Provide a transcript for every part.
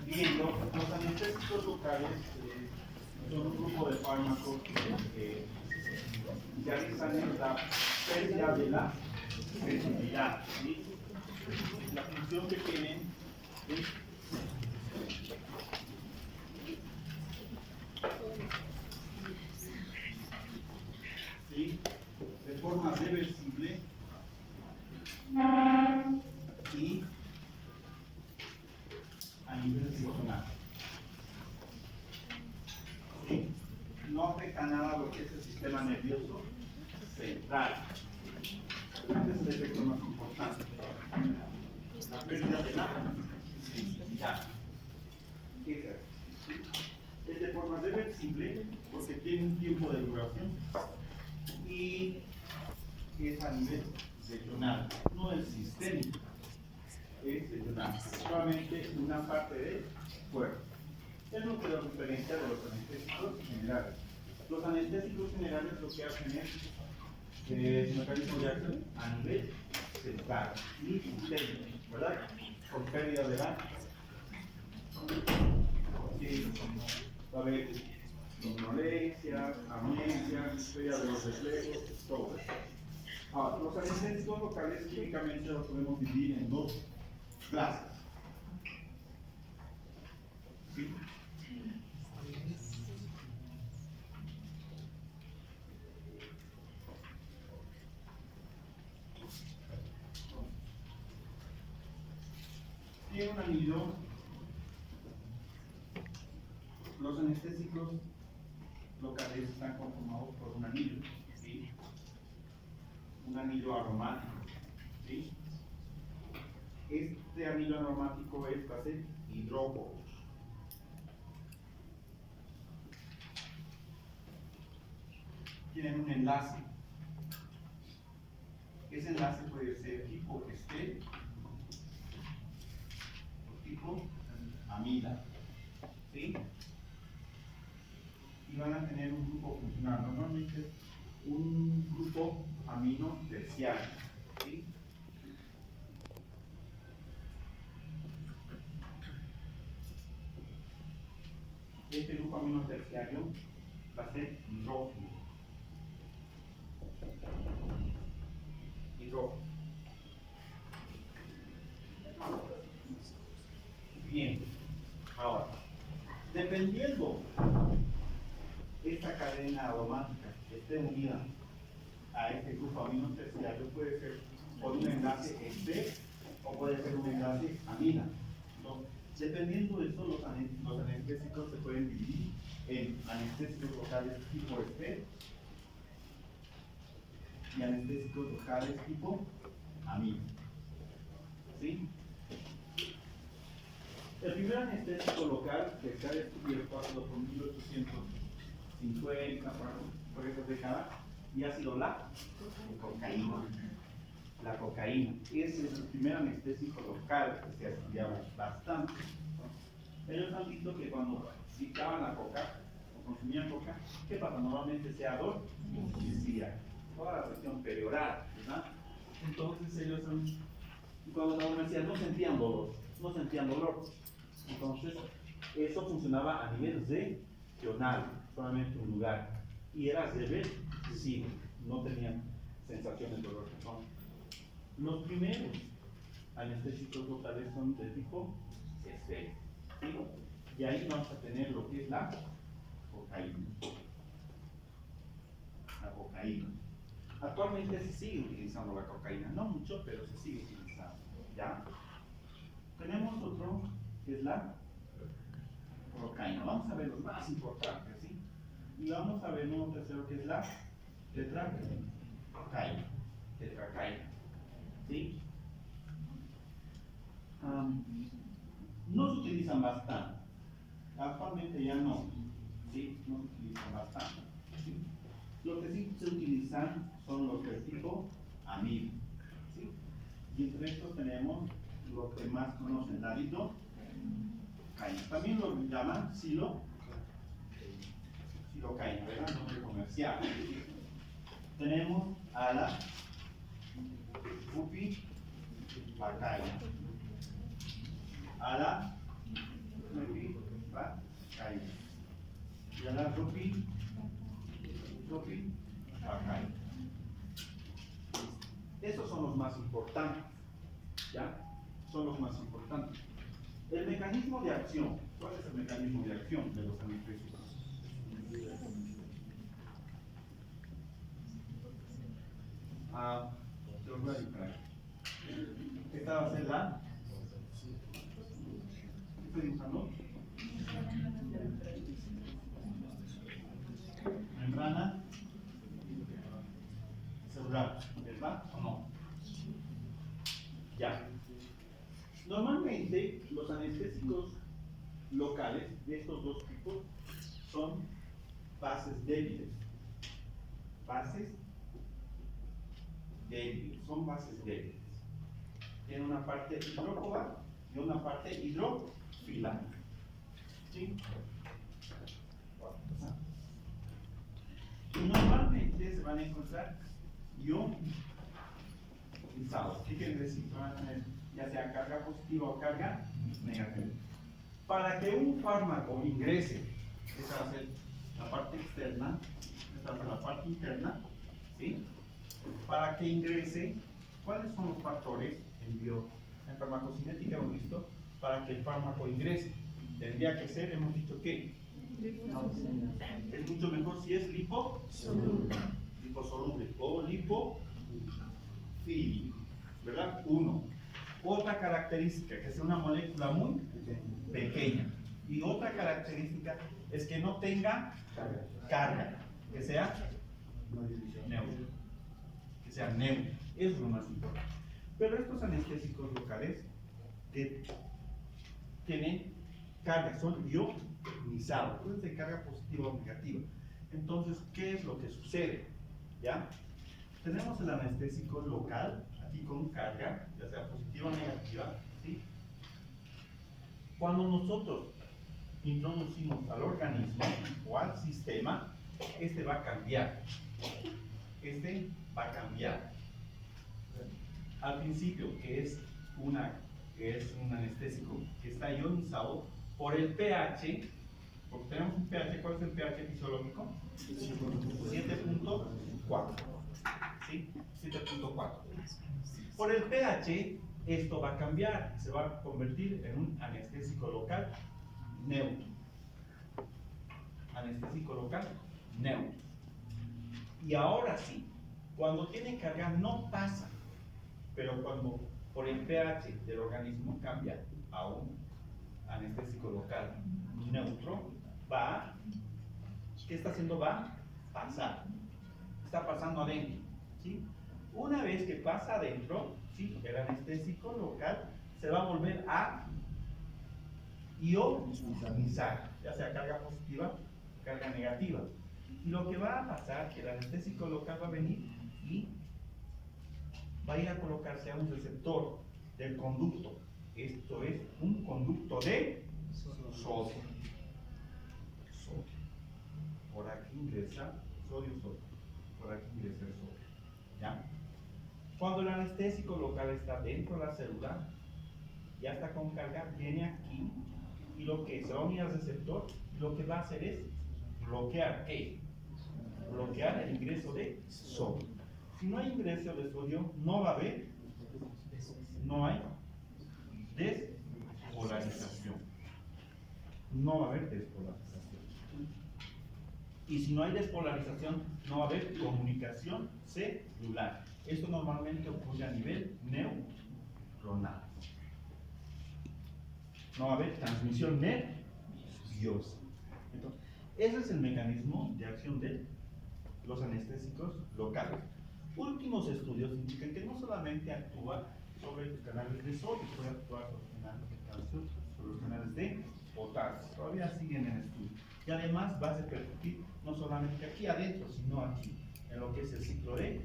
Bien, los anestésicos locales son un grupo de fármacos que realizan la pérdida de la sensibilidad. ¿Sí? La función que tienen es ¿sí? De forma reversible y a nivel seccional. ¿Sí? No afecta nada lo que es el sistema nervioso central. Este es el efecto más importante. La pérdida de la sensibilidad. Es de forma reversible porque tiene un tiempo de duración y es a nivel regional, no es sistémico, es regional, solamente una parte del cuerpo. Es lo que lo diferencia de los anestésicos generales. Los anestésicos generales lo que hacen es mecanismo de acción a nivel central y sistémico, ¿verdad? Con pérdida de la va a haber somnolencia, amnesia, pérdida de los reflejos, todo eso. Ahora, los anestésicos locales típicamente los podemos dividir en dos clases. ¿Sí? Tiene un anillo. Los anestésicos locales están conformados por un anillo, ¿sí? Un anillo aromático, ¿sí? Este anillo aromático es base hidrógeno. Tienen un enlace. Ese enlace puede ser tipo este o tipo amida, ¿sí? Y van a tener un grupo funcional, normalmente un grupo amino terciario, ¿sí? Este grupo amino terciario va a ser hidrógeno. Bien, ahora, dependiendo esta cadena aromática que esté unida a este grupo amino terciario, puede ser por un enlace este o puede ser un enlace amina. Entonces, dependiendo de eso, los anestésicos se pueden dividir en anestésicos locales tipo este y anestésicos locales tipo amina. ¿Sí? El primer anestésico local que se ha descubierto ha sido por 1850, por esa década, y ha sido la cocaína. La cocaína. Ese es el primer anestésico local que se ha estudiado bastante. Ellos han visto que cuando picaban la coca o consumían coca, ¿qué pasa? Normalmente se adormecía toda la región perioral, ¿verdad? Entonces ellos cuando se adormecían no sentían dolor. Entonces, eso funcionaba a nivel regional, solamente un lugar. Y era reversible, no tenían sensaciones de dolor. Los primeros anestésicos locales son de tipo esférico, ¿sí? Y ahí vamos a tener lo que es la cocaína. La cocaína. Actualmente se sigue utilizando la cocaína, no mucho, pero se sigue utilizando. ¿Ya? Tenemos otro que es la cocaína. Vamos a ver los más importantes, ¿sí? Y vamos a ver uno tercero que es la tetracaína. ¿Sí? No se utilizan bastante. Actualmente ya no. ¿Sí? No se utilizan bastante. ¿Sí? Lo que sí se utilizan son los del tipo amil. ¿Sí? Y entre estos tenemos lo que más conocen, la lidocaína. También lo llaman lidocaína, ¿verdad? Nombre comercial. Tenemos a la bupivacaína. A la bupivacaína. Y a la bupivacaína. Estos son los más importantes, ¿ya? Son los más importantes. El mecanismo de acción. ¿Cuál es el mecanismo de acción de los anestésicos? Te lo voy a dibujar. Esta va a ser la. ¿Qué estoy dibujando? Membrana celular, ¿verdad o no? Ya. Normalmente los anestésicos locales de estos dos tipos son bases débiles. Bases débiles, son bases débiles. Tienen una parte hidrófoba y una parte hidrofila. ¿Sí? Y normalmente se van a encontrar ionizados. ¿Qué quiere decir? Van a tener ya sea carga positiva o carga negativa. Para que un fármaco ingrese, esta va a ser la parte externa, esta va a ser la parte interna, ¿sí? Para que ingrese, ¿cuáles son los factores en farmacocinética hemos visto? Para que el fármaco ingrese, tendría que ser, hemos dicho que es mucho mejor si es liposoluble o lipofílico, ¿verdad? Uno. Otra característica, que sea una molécula muy pequeña. Y otra característica es que no tenga carga, que sea neutro. Que sea neutro. Eso es lo más importante. Pero estos anestésicos locales tienen carga, son ionizados, pueden ser carga positiva o negativa. Entonces, ¿qué es lo que sucede? ¿Ya? Tenemos el anestésico local, aquí con carga, ya sea positiva o negativa, ¿sí? Cuando nosotros introducimos al organismo o al sistema, este va a cambiar. Este va a cambiar. Al principio, que es un anestésico que está ionizado por el pH, porque tenemos un pH, ¿cuál es el pH fisiológico? 7.4. ¿Sí? 7.4. Por el pH, esto va a cambiar, se va a convertir en un anestésico local neutro. Anestésico local neutro. Y ahora sí, cuando tiene carga no pasa, pero cuando por el pH del organismo cambia a un anestésico local neutro, ¿qué está haciendo? Va a pasar. Está pasando adentro, ¿sí? Una vez que pasa adentro, ¿sí? El anestésico local se va a volver a ionizar, ya sea carga positiva o carga negativa. Y lo que va a pasar es que el anestésico local va a venir y va a ir a colocarse a un receptor del conducto. Esto es un conducto de sodio. Por aquí ingresa sodio. Por aquí ingresa el sodio. ¿Ya? Cuando el anestésico local está dentro de la célula, ya está con carga, viene aquí y lo que se va a unir al receptor, lo que va a hacer es bloquear ¿qué? Bloquear el ingreso de sodio. Si no hay ingreso de sodio, no va a haber, no hay despolarización. No va a haber despolarización. Y si no hay despolarización, no va a haber comunicación celular. Esto normalmente ocurre a nivel neuronal. No va a haber transmisión nerviosa. Entonces, ese es el mecanismo de acción de los anestésicos locales. Últimos estudios indican que no solamente actúa sobre los canales de sodio, puede actuar sobre los canales de calcio, sobre los canales de potasio. Todavía siguen en estudio. Y además va a repercutir no solamente aquí adentro, sino aquí, en lo que es el ciclo de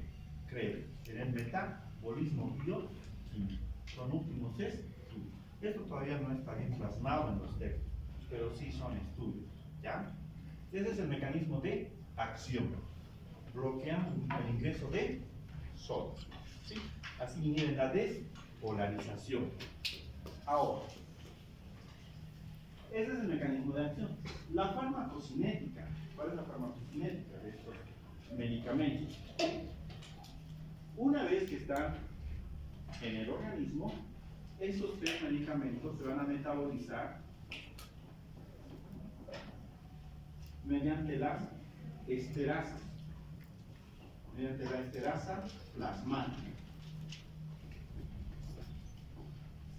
Krebs, en el metabolismo bioquímico. Son últimos estudios. Esto todavía no está bien plasmado en los textos, pero sí son estudios, ¿ya? Ese es el mecanismo de acción. Bloquean el ingreso de sol. ¿Sí? Así miden la despolarización. Ahora, ese es el mecanismo de acción. La farmacocinética. ¿Cuál es la farmacocinética de estos medicamentos? Una vez que están en el organismo, esos tres medicamentos se van a metabolizar mediante las esterasas, mediante la esterasa plasmática.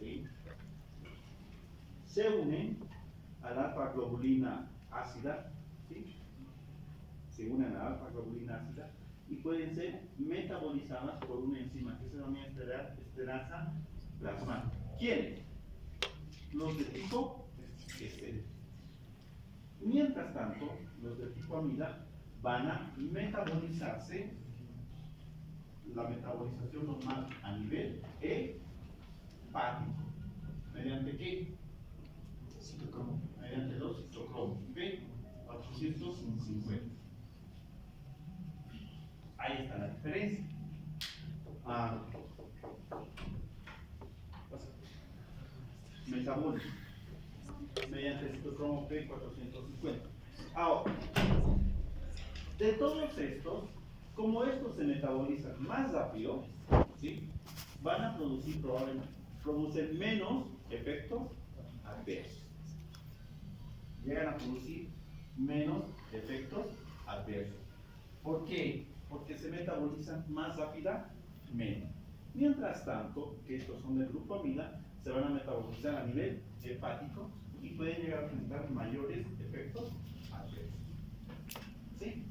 ¿Sí? Se unen a la alfa-globulina ácida, ¿sí? Se unen a la alfa-globulina ácida y pueden ser metabolizadas por una enzima que se denomina esterasa plasmática. ¿Quiénes? Los de tipo estéril. Mientras tanto, los de tipo amida van a metabolizarse, la metabolización normal a nivel hepático. ¿Mediante qué? Citocromo. Mediante los citocromos. P450. Ahí está la diferencia. Metabólico. Mediante el citocromo P450. Ahora, de todos estos, como estos se metabolizan más rápido, ¿sí? Van a producir probablemente, producen menos efectos adversos. Llegan a producir menos efectos adversos. ¿Por qué? Porque se metabolizan más rápidamente. Mientras tanto, que estos son del grupo amida, se van a metabolizar a nivel hepático y pueden llegar a presentar mayores efectos adversos. ¿Sí?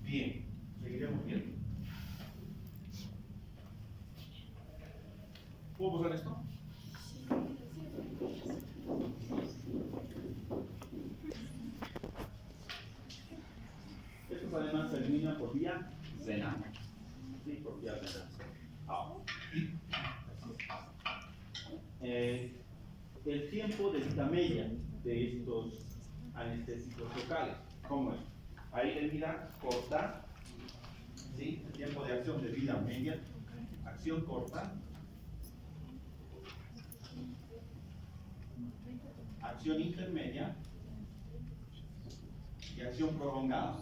Bien, seguiremos viendo. ¿Puedo usar esto? Estos además se eliminan por vía renal. Sí, por vía renal. El tiempo de vida media de estos anestésicos locales, ¿cómo es? Ahí de vida corta, ¿sí? El tiempo de acción de vida media, acción corta, acción intermedia y acción prolongada.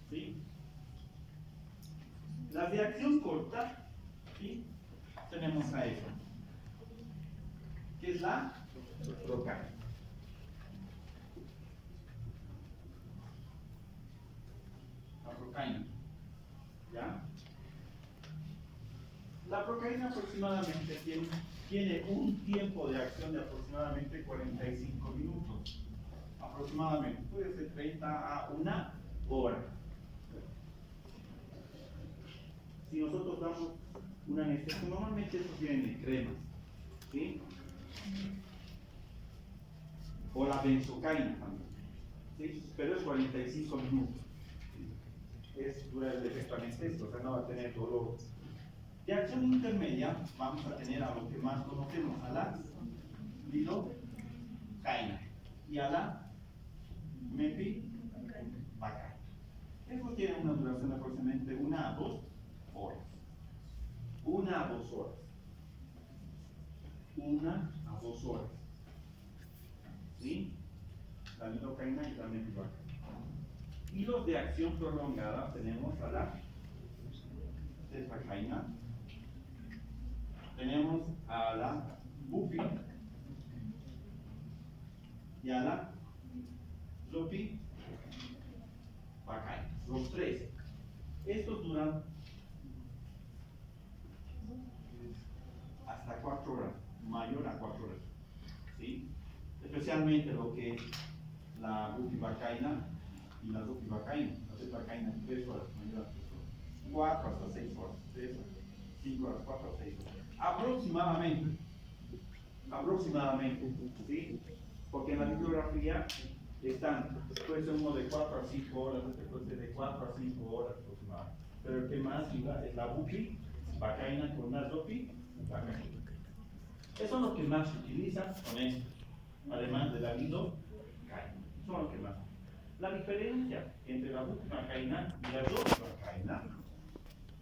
¿Sí? Las de acción corta, ¿sí? Tenemos a eso, que es la procaína. La procaína. ¿Ya? La procaína aproximadamente tiene un tiempo de acción de aproximadamente 45 minutos. Aproximadamente, puede ser 30 a 1 hora. Si nosotros damos una anestesia, normalmente estos vienen en cremas, ¿sí? O la benzocaína también, ¿sí? Pero es 45 minutos. Es dura el efecto anestésico, o sea, no va a tener dolor. De acción intermedia, vamos a tener a lo que más conocemos, a la lidocaína y a la mepivacaína. Estos tienen una duración de aproximadamente 1 a 2 horas. 1 a 2 horas. 1 a 2 horas. ¿Sí? La lidocaína y la mepivacaína. Y los de acción prolongada tenemos a la desvacaína, tenemos a la bupi y a la lopivacaína. Los tres. Estos duran hasta 4 horas, mayor a 4 horas. ¿Sí? Especialmente lo que es la bupivacaína y la lopivacaína. La desvacaína 3 horas, mayor a 3 horas. 4 hasta 6 horas. 3, 5 horas, 4 a 6 horas. Aproximadamente, ¿sí? Porque en la bibliografía están, puede ser uno de 4 a 5 horas, este puede ser de 4 a 5 horas aproximadamente. Pero el que más dura es la bupivacaína con la lopivacaína. Eso es lo que más se utiliza con esto, además del lidocaína. Eso es lo que más. La diferencia entre la bupivacaína y la ropivacaína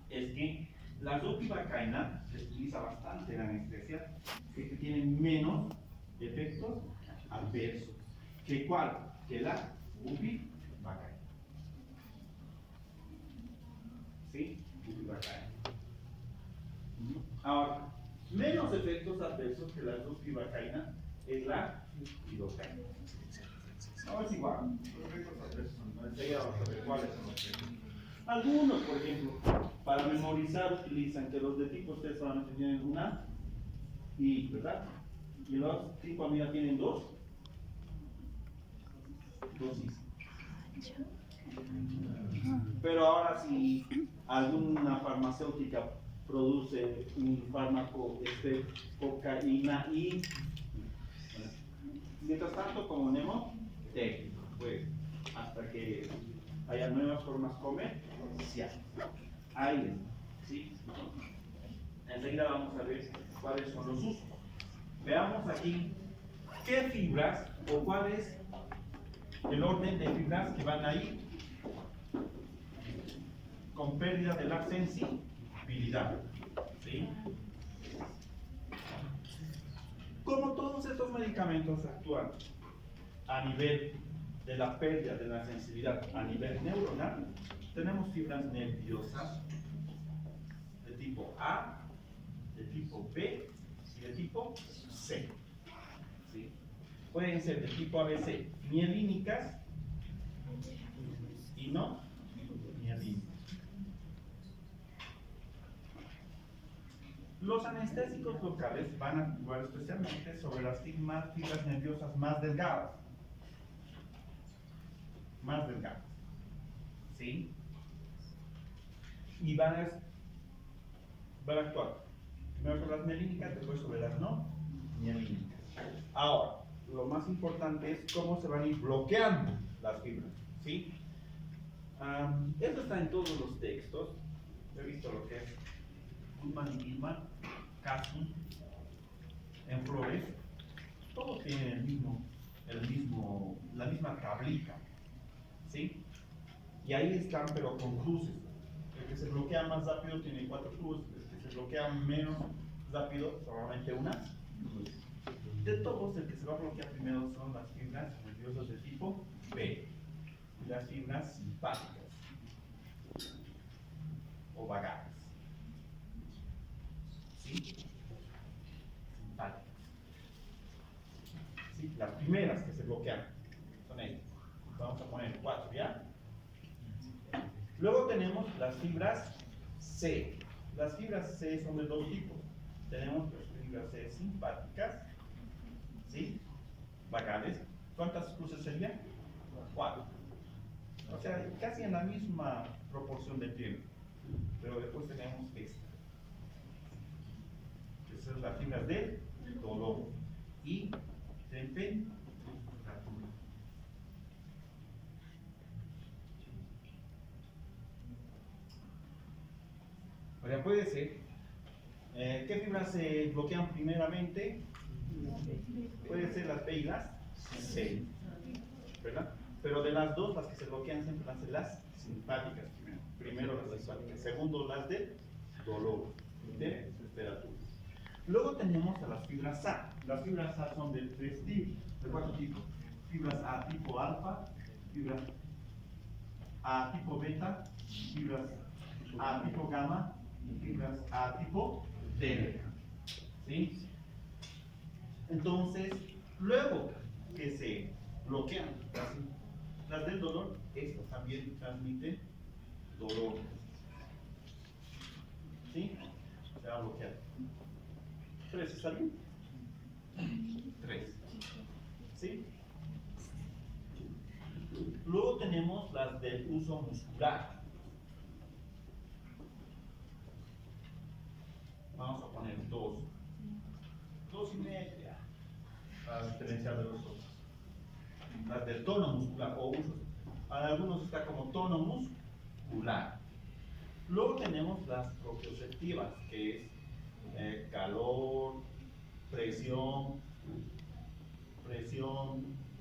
es que la ropivacaína se utiliza bastante en anestesia, que tiene menos efectos adversos. ¿Que cuál? Que la bupivacaína. ¿Sí? Bupivacaína. Ahora, menos efectos adversos que la bupivacaína es la lidocaína. No es igual, los efectos adversos son, enseguida vamos a ver cuáles son los efectos. Algunos, por ejemplo, para memorizar utilizan que los de tipo C solamente tienen una I, ¿verdad? Y los tipo amiga tienen dos Is. Pero ahora si alguna farmacéutica produce un fármaco cocaína y mientras tanto como Nemo técnico, pues hasta que haya nuevas formas comerciales. Ahí, ¿sí? Enseguida vamos a ver cuáles son los usos. Veamos aquí qué fibras o cuál es el orden de fibras que van a ir con pérdida de la sensibilidad. ¿Sí? Como todos estos medicamentos actúan a nivel de la pérdida de la sensibilidad a nivel neuronal, tenemos fibras nerviosas de tipo A, de tipo B y de tipo C. ¿Sí? Pueden ser de tipo ABC mielínicas y no mielínicas. Los anestésicos locales van a actuar especialmente sobre las fibras nerviosas más delgadas. Más delgadas. ¿Sí? Y van a actuar primero sobre las mielínicas, después sobre las no mielínicas. Ahora, lo más importante es cómo se van a ir bloqueando las fibras. ¿Sí? Esto está en todos los textos. He visto lo que es Goodman y Gilman, Casson, en Flores. Todos tienen la misma tablita. ¿Sí? Y ahí están, pero con cruces. El que se bloquea más rápido tiene 4 cruces, el que se bloquea menos rápido solamente una cruz. De todos, el que se va a bloquear primero son las fibras nerviosas de tipo B y las fibras simpáticas o vagales. ¿Sí? Simpáticas. ¿Sí? Las primeras que se bloquean son ellas. Vamos a poner 4, ¿ya? Luego tenemos las fibras C. Las fibras C son de dos tipos. Tenemos las fibras C simpáticas, ¿sí? Vagales. ¿Cuántas cruces serían? 4. O sea, casi en la misma proporción de tiempo. Pero después tenemos esta. Que son las fibras del dolor y temperatura. O sea, puede ser. ¿Qué fibras se bloquean primeramente? Puede ser las B y las C, ¿verdad? Pero de las dos, las que se bloquean siempre van a ser las simpáticas primero. Primero las simpáticas, segundo las de dolor, de temperatura. Luego tenemos a las fibras A. Las fibras A son de 3 tipos, de 4 tipos. Fibras A tipo alfa, fibras A tipo beta, fibras A tipo gamma y fibras A tipo delta. ¿Sí? Entonces, luego que se bloquean las del dolor, estas también transmiten dolor. ¿Sí? Se va a bloquear. 3, ¿está bien? 3. ¿Sí? Luego tenemos las del uso muscular. Vamos a poner 2. 2,5. Para diferenciar de los otros. Las del tono muscular o uso. Para algunos está como tono muscular. Luego tenemos las propioceptivas, que es calor, presión,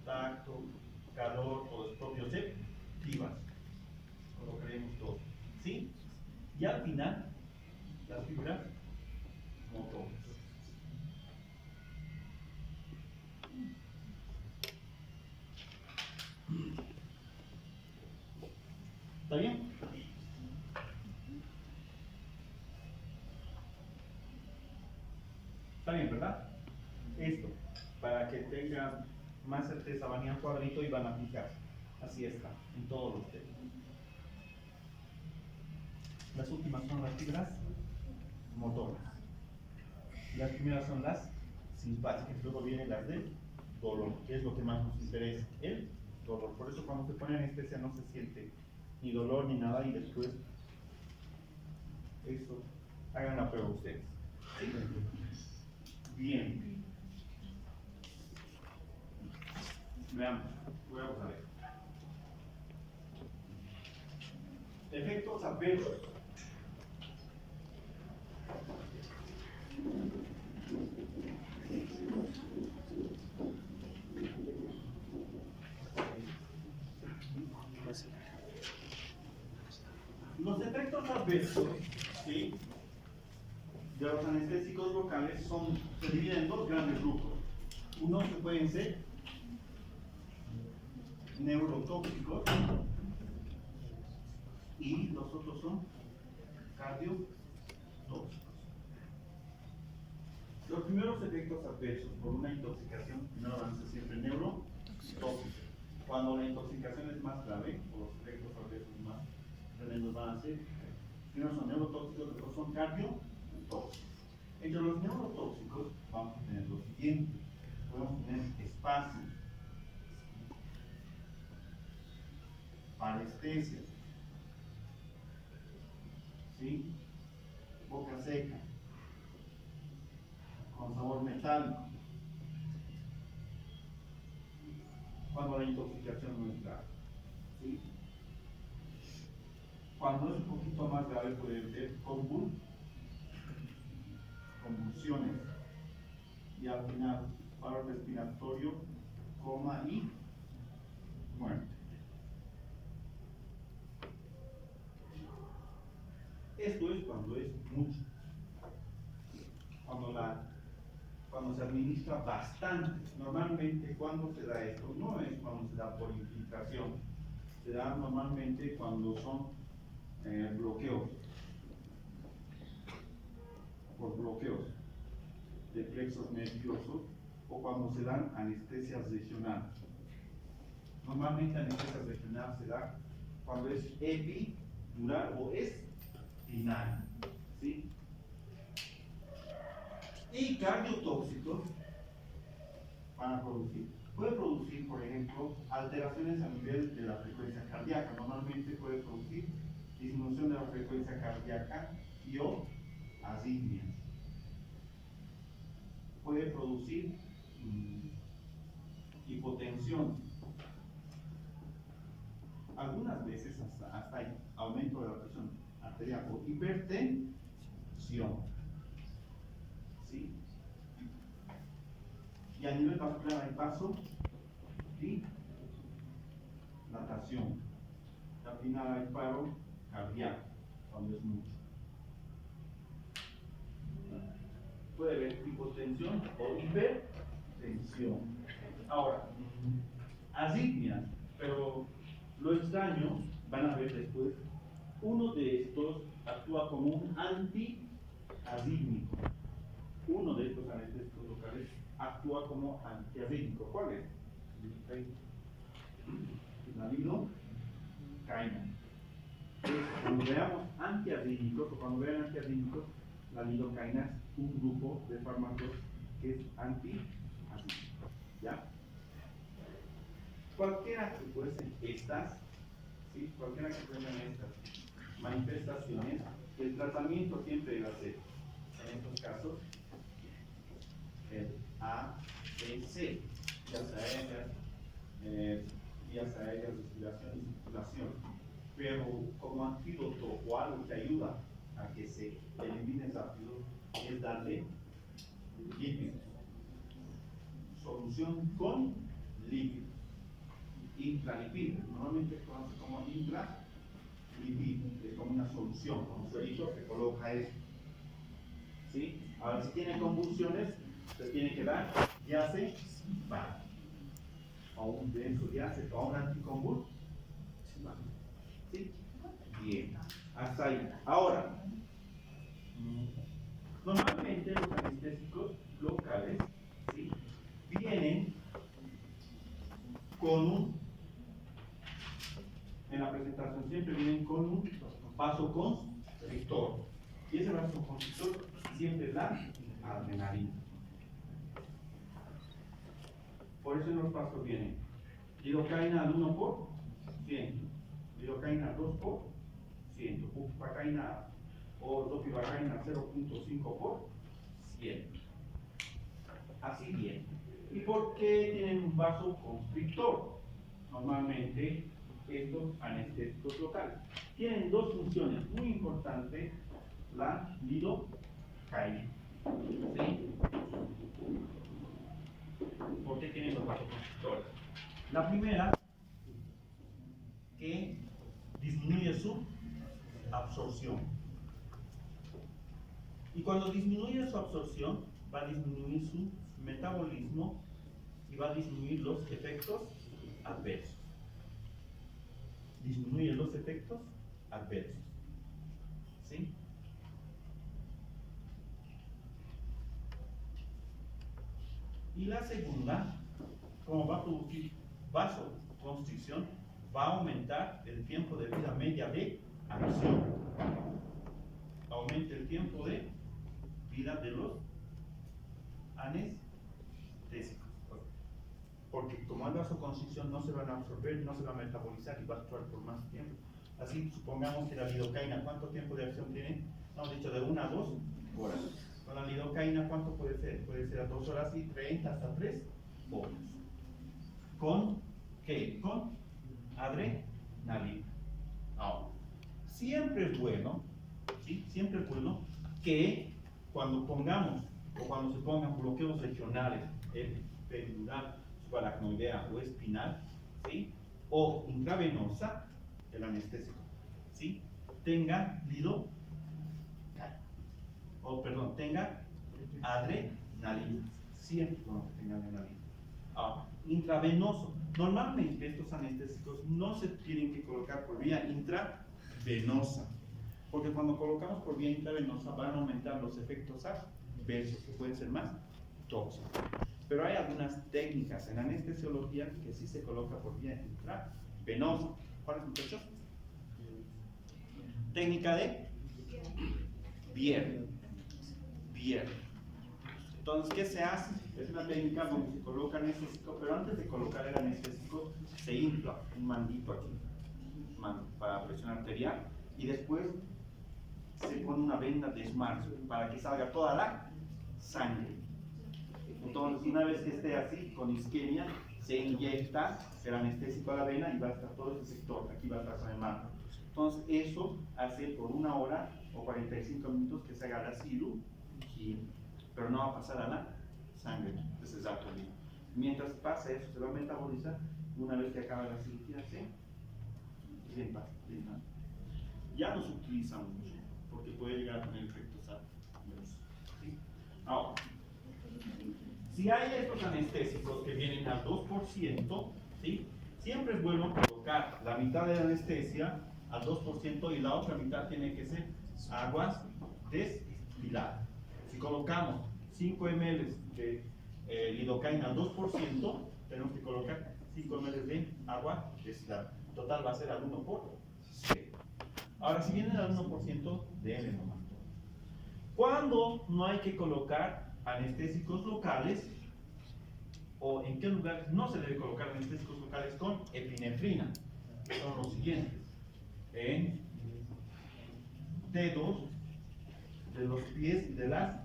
tacto, calor o los propioceptivas, colocaremos todo, ¿sí? Y al final, las fibras motoras. ¿Está bien? Está bien, ¿verdad? Esto, para que tengan más certeza, van a ir al cuadrito y van a fijar. Así está, en todos los temas. Las últimas son las fibras motoras. Las primeras son las simpáticas, luego vienen las del dolor, que es lo que más nos interesa, el dolor. Por eso cuando se pone anestesia no se siente ni dolor ni nada, y después eso, hagan la prueba ustedes. ¿Sí? Bien. Veamos, vamos a ver. Efectos adversos. Los efectos adversos, ¿sí?, de los anestésicos locales se dividen en dos grandes grupos. Unos que pueden ser neurotóxicos y los otros son cardiotóxicos. Los primeros efectos adversos por una intoxicación primero van a ser siempre neurotóxicos. Cuando la intoxicación es más grave, o los efectos adversos más tremendos van a ser, primero son neurotóxicos, después son cardiotóxicos. Entre los neurotóxicos vamos a tener lo siguiente: podemos tener espasmos, parestesia, ¿sí?, boca seca, con sabor metálico, cuando la intoxicación no es grave, ¿sí? Cuando es un poquito más grave puede ser convulsiones, y al final paro respiratorio, coma y muerte. Esto es cuando es mucho, cuando se administra bastante. Normalmente, cuando se da esto, no es cuando se da por infiltración, se da normalmente cuando son bloqueos, por bloqueos de plexos nerviosos, o cuando se dan anestesias regionales. Normalmente anestesia regional se da cuando es epidural o espinal, ¿sí? Y cardiotóxicos puede producir, por ejemplo, alteraciones a nivel de la frecuencia cardíaca. Normalmente puede producir disminución de la frecuencia cardíaca y o arritmias. Puede producir hipotensión. Algunas veces hasta hay aumento de la presión arterial o hipertensión. ¿Sí? Y a nivel vascular hay vaso y natación. Al final hay paro cardíaco, cuando es mucho. Puede haber hipotensión o hipertensión. Ahora, arritmias, pero lo extraño, van a ver después, uno de estos actúa como un antiarrítmico. Uno de estos anestésicos locales actúa como antiarrítmico. ¿Cuál es? La lidocaína. Cuando veamos antiarrítmicos, o cuando vean antiarrítmicos, la lidocaína es un grupo de fármacos que es antiarrítmico. ¿Ya? Cualquiera que fuesen estas, ¿sí?, cualquiera que fuesen estas manifestaciones, el tratamiento siempre va a ser, en estos casos, el ABC, vías aéreas, respiración y circulación. Pero como antídoto o algo que ayuda a que se elimine rápido es darle químicos. solución con líquido. Intralipídico, normalmente se conoce como intralipídico, es como una solución, con un suerito se coloca eso. ¿Sí? Ahora, si tiene convulsiones, se tiene que dar diazepam, o un benzodiazepam, o un anticonvulsivante. ¿Sí? Bien, hasta ahí. Ahora, normalmente los anestésicos locales, ¿sí?, vienen con en la presentación siempre vienen con un vasoconstrictor. Y ese vasoconstrictor siempre es la adrenalina. Por eso en los pasos vienen lidocaína al 1%, lidocaína al 2%, bupivacaína o dopivacaína al 0.5%. Así bien. ¿Y por qué tienen un vasoconstrictor? Normalmente estos anestésicos locales tienen dos funciones muy importantes, la lidocaína. ¿Sí? ¿Por qué tienen los vasoconstrictores? La primera, que disminuye su absorción. Y cuando disminuye su absorción, va a disminuir su metabolismo y va a disminuir los efectos adversos. Disminuye los efectos adversos. ¿Sí? Y la segunda, como va a producir vasoconstricción, va a aumentar el tiempo de vida media de acción. Aumenta el tiempo de vida de los anestésicos. Porque como hay vasoconstricción no se van a absorber, no se va a metabolizar y va a actuar por más tiempo. Así, supongamos que la lidocaína, ¿cuánto tiempo de acción tiene? Hemos dicho de 1 a 2 horas. Con la lidocaína, ¿cuánto puede ser? Puede ser a 2 horas y 30 hasta 3 horas. ¿Con qué? Con adrenalina. Ahora, siempre es bueno, ¿sí?, siempre es bueno que cuando pongamos o cuando se pongan bloqueos regionales, epidural, subaracnoidea o espinal, ¿sí?, o intravenosa, el anestésico, ¿sí?, tenga tenga adrenalina. Siempre es bueno que tenga adrenalina. Ahora, intravenoso. Normalmente estos anestésicos no se tienen que colocar por vía intravenosa, porque cuando colocamos por vía intravenosa van a aumentar los efectos adversos que pueden ser más tóxicos. Pero hay algunas técnicas en anestesiología que sí se coloca por vía intravenosa. ¿Cuáles, muchachos? Técnica de Bier. Entonces, ¿qué se hace? Es una técnica donde se coloca anestésico, pero antes de colocar el anestésico se infla un mandito aquí, para presión arterial, y después se pone una venda de esmarzo para que salga toda la sangre. Entonces, una vez que esté así, con isquemia, se inyecta el anestésico a la vena y va a estar todo ese sector, aquí va a estar con el marco. Entonces, eso hace por 1 hora o 45 minutos que se haga la cirugía, pero no va a pasar a la sangre, ese es alto líquido. Mientras pasa eso, se va a metabolizar. Una vez que acaba la cirugía, se empata. Ya no se utiliza mucho, porque puede llegar a tener efectos adversos. ¿Sí? Ahora, si hay estos anestésicos que vienen al 2%, ¿sí?, siempre es bueno colocar la mitad de la anestesia al 2% y la otra mitad tiene que ser aguas destiladas. Si colocamos 5 ml de lidocaína al 2%, tenemos que colocar 5 ml de agua destilada. Total va a ser al 1%. Ahora, si vienen al 1%, denle nomás. ¿Cuándo no hay que colocar anestésicos locales? ¿O en qué lugares no se debe colocar anestésicos locales con epinefrina? Que son los siguientes. En dedos de los pies y de las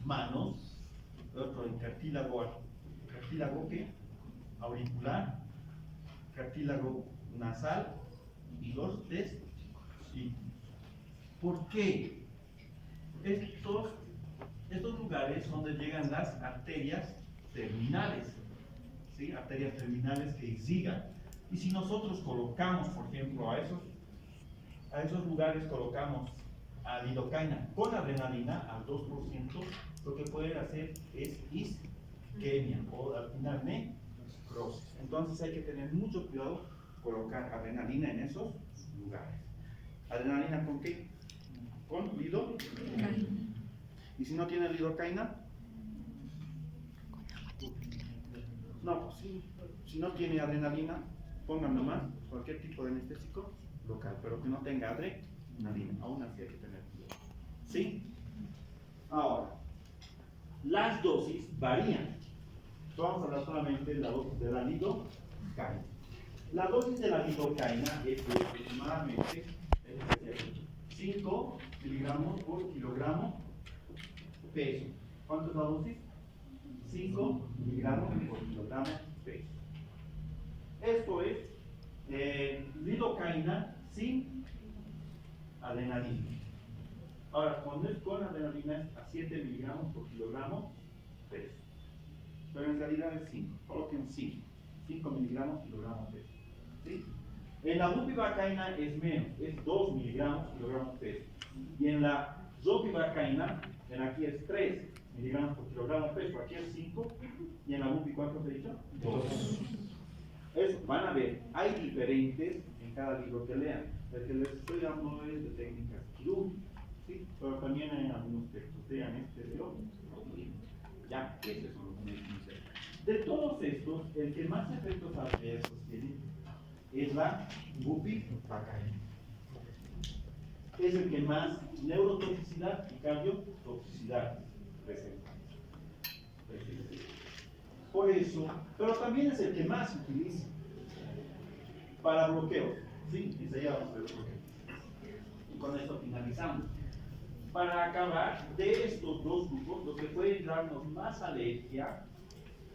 manos, otro en cartílago ¿qué? Auricular, cartílago nasal y los testículos. ¿Por qué? Estos lugares son donde llegan las arterias terminales. ¿sí? Arterias terminales que irrigan. Y si nosotros colocamos, por ejemplo, a esos lugares colocamos a lidocaína con adrenalina al 2%, lo que puede hacer es isquemia o al final necrosis. Entonces hay que tener mucho cuidado colocar adrenalina en esos lugares. ¿Adrenalina con qué? Con lidocaína. ¿Y si no tiene lidocaína? No, pues sí. Si no tiene adrenalina, pongan nomás cualquier tipo de anestésico local, pero que no tenga adrenalina. Aún así hay que tener cuidado. ¿Sí? Ahora, las dosis varían. Vamos a hablar solamente de la dosis de la lidocaína. La dosis de la lidocaína es de aproximadamente 5 miligramos por kilogramo peso. ¿Cuánto es la dosis? 5 miligramos por kilogramo peso. Esto es lidocaína sin adrenalina. Ahora, cuando es con adrenalina es a 7 miligramos por kilogramo peso. Pero en realidad es 5. Coloquen 5 miligramos por kilogramo peso. ¿Sí? En la bupivacaína es menos, es 2 miligramos por kilogramo peso. Y en la ropivacaína, en aquí es 3 miligramos por kilogramo peso, aquí es 5. Y en la bupi, ¿cuánto te he dicho? 2. Eso, van a ver, hay diferentes en cada libro que lean. El que les estoy dando es de técnicas quirúrgicas, ¿sí? Pero también hay algunos textos, vean este de otros. Ya, ese son los médicos. De todos estos, el que más efectos adversos tiene es la bupivacaína. Es el que más neurotoxicidad y cardiotoxicidad presenta. Por eso, pero también es el que más se utiliza para bloqueos. ¿Sí? Y se llama bloqueo. Y con esto finalizamos. Para acabar, de estos dos grupos, los que pueden darnos más alergia,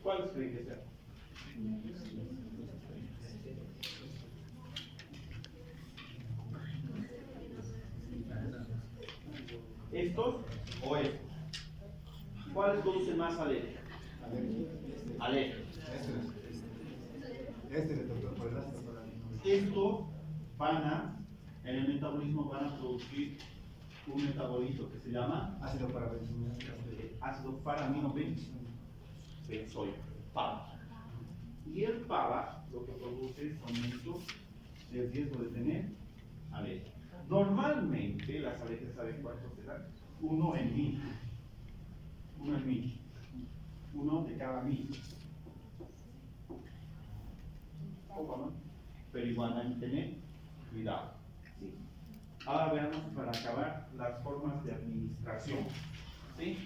¿cuáles creen que sean? ¿Estos o estos? ¿Cuáles producen más alergia? Alergia. Este es el doctor por el ácido paraminoico. Estos en el metabolismo van a producir un metabolito que se llama Ácido parabenzoico. ácido paraminobenzoico, PABA. Y el PABA lo que produce es aumento del riesgo de tener alergia. Normalmente las alergias, ¿saben cuántos se dan? 1 en 1000. 1 en 1000. 1 de cada 1000. Poco, ¿no? Pero igual hay que tener cuidado. ¿Sí? Ahora veamos para acabar las formas de administración. ¿Sí?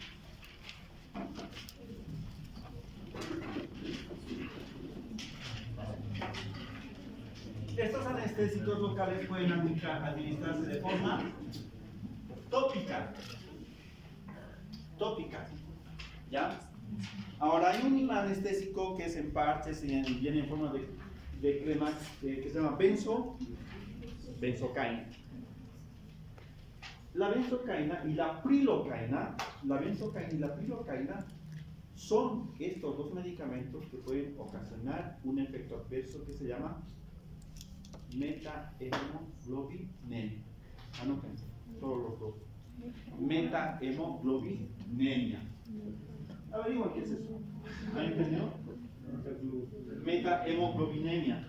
Estos anestésicos locales pueden administrarse de forma tópica. Tópica. ¿Ya? Ahora hay un anestésico que es en parches y viene en forma de crema que se llama benzocaína. La benzocaína y la prilocaína, son estos dos medicamentos que pueden ocasionar un efecto adverso que se llama metahemoglobinemia. Anoten, todos los dos. Metahemoglobinemia. Averigua qué es eso. ¿Han entendido? Metahemoglobinemia.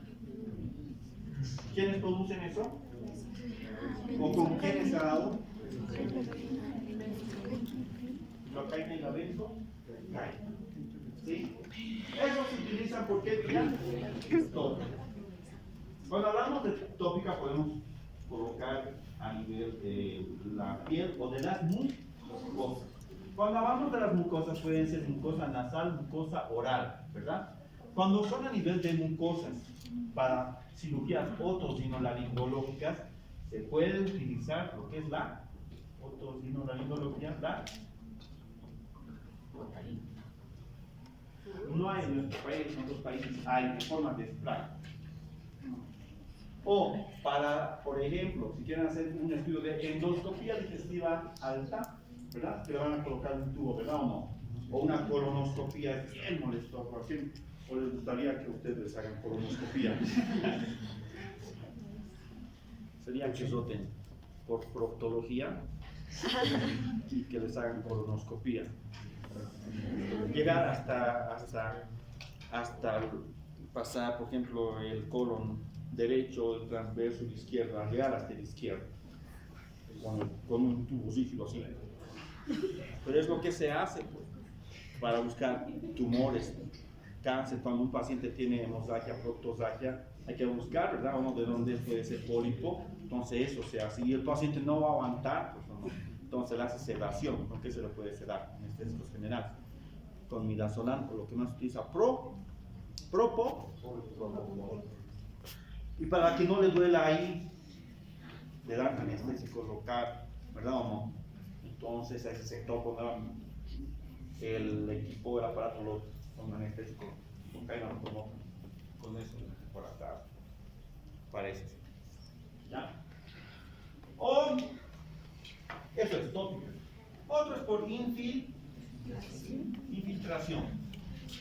¿Quiénes producen eso? ¿O con quiénes se ha dado? La caína y la benzocaína. ¿Sí? Esos se utilizan por qué vía? Tópica. Cuando hablamos de tópica podemos colocar a nivel de la piel o de las mucosas. Cuando hablamos de las mucosas pueden ser mucosa nasal, mucosa oral, ¿verdad? Cuando son a nivel de mucosas para cirugías otorinolaringológicas se puede utilizar lo que es la otorinolaringología, la cocaína. No hay en nuestro país, en otros países hay en forma de spray. O para, por ejemplo, si quieren hacer un estudio de endoscopía digestiva alta, ¿verdad? Que le van a colocar un tubo, ¿verdad o no? O una colonoscopía, es bien molesto, porque ¿O les gustaría que ustedes hagan colonoscopía? Sería que roten por proctología y que les hagan colonoscopía. Llegar hasta pasar, por ejemplo, el colon derecho, el transverso y izquierdo, llegar hasta el izquierdo, con un tubo rígido así. Pero es lo que se hace pues, para buscar tumores, cáncer. Cuando un paciente tiene hemorragia, proctorragia, hay que buscar, ¿verdad? Uno de dónde puede ser pólipo, entonces eso se hace. Y el paciente no va a aguantar, pues no. Entonces le hace sedación, ¿con qué se le puede sedar? Anestésicos generales. Con midazolam, o lo que más se utiliza, propofol. Y para que no le duela ahí, le dan anestésico local, ¿verdad o no? Entonces a ese sector pondrán el equipo, el aparato con anestésico, con eso por acá, parece. ¿Ya? O, eso es todo. Otro es por infiltración.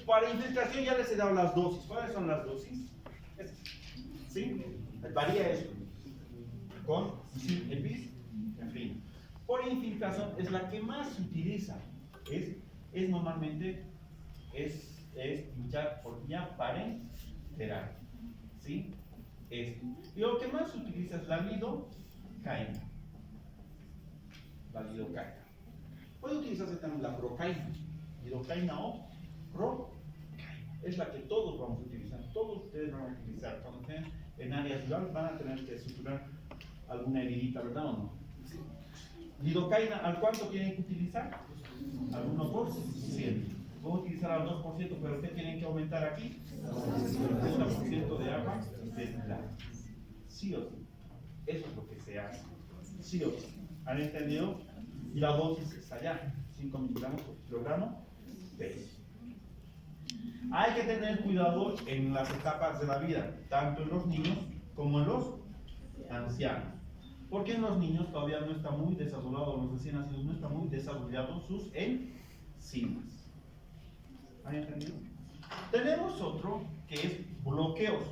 Para infiltración ya les he dado las dosis. ¿Cuáles son las dosis? ¿Sí? Varía eso. Con, sin, epis, en fin. Por infiltración es la que más se utiliza. Es normalmente pinchar por vía parenteral. ¿Sí? Y lo que más se utiliza es la lidocaína. La lidocaína. Puede utilizarse también la procaína. Lidocaína o procaína. Es la que todos vamos a utilizar. Todos ustedes van a utilizar. Cuando estén en áreas rurales van a tener que suturar alguna heridita, ¿verdad o no? Sí. Lidocaína, ¿al cuánto tienen que utilizar? Al 1%. Puedo utilizar al 2%, pero ¿qué tienen que aumentar aquí? 50% de agua destilada. Sí o sí. Eso es lo que se hace. Sí o sí. ¿Han entendido? Y la dosis es allá. 5 miligramos por kilogramo peso. Hay que tener cuidado en las etapas de la vida, tanto en los niños como en los ancianos. Porque en los niños todavía no está muy desarrollado, los recién nacidos no están muy desarrollados sus enzimas. ¿Han entendido? Tenemos otro que es bloqueos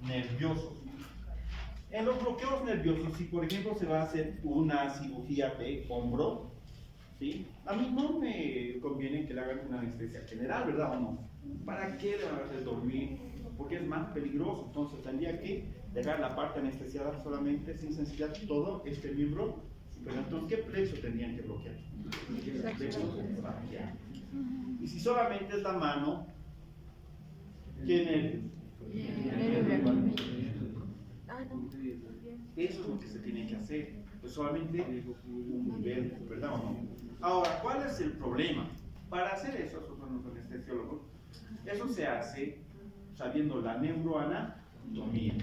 nerviosos. En los bloqueos nerviosos, si por ejemplo se va a hacer una cirugía de hombro, ¿sí? A mí no me conviene que le hagan una anestesia general, ¿verdad o no? ¿Para qué le van a hacer dormir? Porque es más peligroso. Entonces tendría que dejar la parte anestesiada solamente, sin sensibilidad, todo este miembro. Pero entonces, ¿qué plexo tendrían que bloquear? El plexo braquial. Y si solamente es la mano, ¿qué nervio? Eso es lo que se tiene que hacer. Pues solamente un nivel, ¿verdad o no? Ahora, ¿cuál es el problema? Para hacer eso, esos son los anestesiólogos, eso se hace sabiendo la neuroanatomía.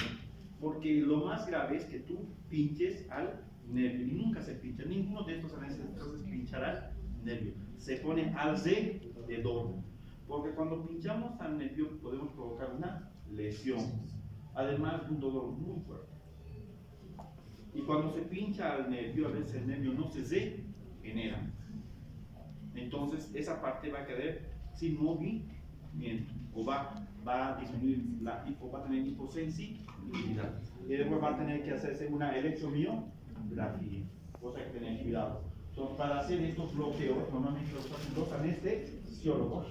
Porque lo más grave es que tú pinches al nervio. Y nunca se pincha. Ninguno de estos anestesiólogos pinchará al nervio. Se pone alrededor. Porque cuando pinchamos al nervio podemos provocar una lesión. Además de un dolor muy fuerte. Y cuando se pincha al nervio, a veces el nervio no se regenera. Entonces esa parte va a quedar sin movimiento. O va a disminuir va a tener hiposensibilidad. Y después va a tener que hacerse una electromiografía. Cosa que tener cuidado. Entonces, para hacer estos bloqueos, normalmente los hacen los anestesiólogos.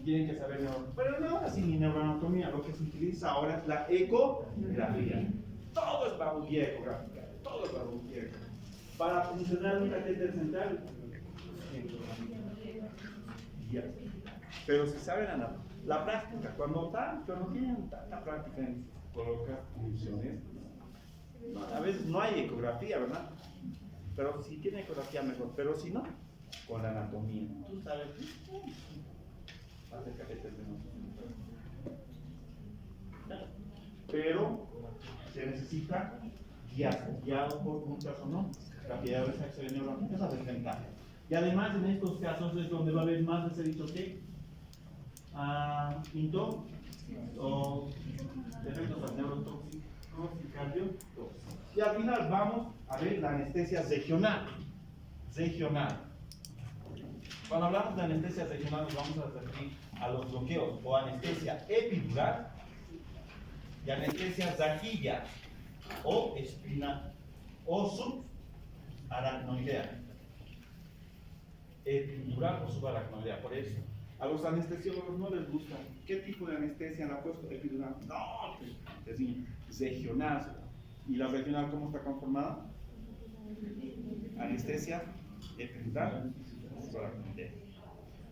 Tienen que saber neuroanatomía. Pero no ahora sí ni neuroanatomía. Lo que se utiliza ahora es la ecografía. Todo es barullo ecográfica. Todo es barullo. Para funcionar un catéter central. Ya. Pero si saben la práctica, cuando no tienen tanta práctica en colocar funciones, a veces no hay ecografía, ¿verdad? Pero si tiene ecografía mejor, pero si no, con la anatomía. Tú sabes, hacer catéter pero se necesita guiado por muchas o no, rapidez de acción neuronal, esa es desventaja. Y además en estos casos es donde va a haber más de ese dicho que o defectos al neurotóxico y al final vamos a ver la anestesia regional. Cuando hablamos de anestesia regional nos vamos a referir a los bloqueos o anestesia epidural y anestesia vaginal o espina o subaracnoidea. Epidural o subaracnoidea. Por eso, a los anestesiólogos no les gusta. ¿Qué tipo de anestesia le ha puesto epidural? No, es regional. ¿Y la regional cómo está conformada? Anestesia epidural o subaracnoidea.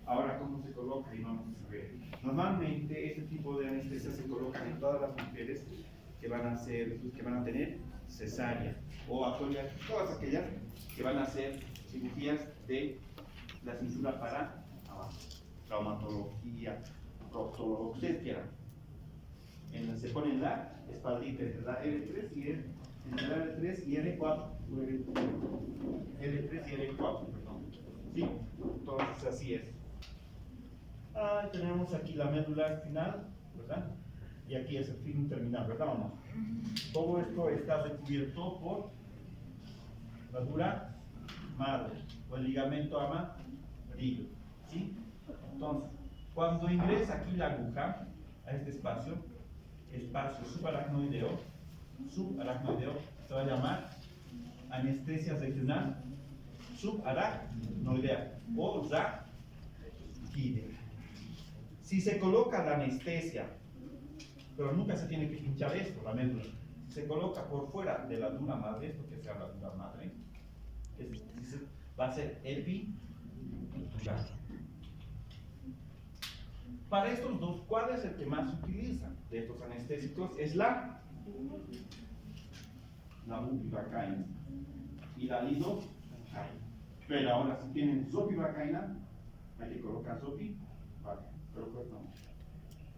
Ahora, ¿cómo se coloca? Y vamos a ver. Normalmente este tipo de anestesia se coloca en todas las mujeres que van a tener cesárea o todas aquellas que van a hacer cirugías de la cintura para abajo, traumatología, proctología. Se pone en la espaldita entre la L3 y entre la L3 y L4, L3 y L4, perdón. ¿Sí? Entonces así es. Tenemos aquí la médula espinal, ¿verdad? Y aquí es el fin terminal, ¿verdad o no? Todo esto está recubierto por la dura madre o el ligamento amarillo, ¿sí? Entonces, cuando ingresa aquí la aguja a este espacio subaracnoideo, se va a llamar anestesia regional subaracnoidea o raquidea. Si se coloca la anestesia, pero nunca se tiene que pinchar esto, la médula, si se coloca por fuera de la dura madre, esto que sea la dura madre, va a ser epidural. Para estos dos, ¿cuál es el que más se utiliza de estos anestésicos? Es la bupivacaína y la lidocaína. Pero ahora, si tienen zopivacaína, hay que colocar zopivacaína. Pero pues no.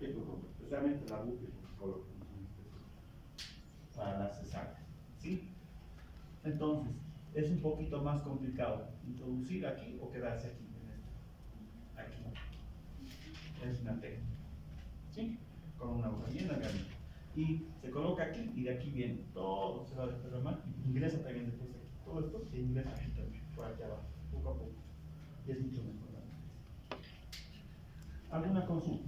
Especialmente la bupivacaína para la cesárea. ¿Sí? Entonces, es un poquito más complicado introducir aquí o quedarse aquí. Aquí. Es una técnica. ¿Sí? Con una hoja bien largadita. Y se coloca aquí y de aquí viene todo, se va a derramar y ingresa también después aquí. Todo esto se ingresa aquí también, por aquí abajo, poco a poco. Y es mucho mejor. ¿Alguna consulta?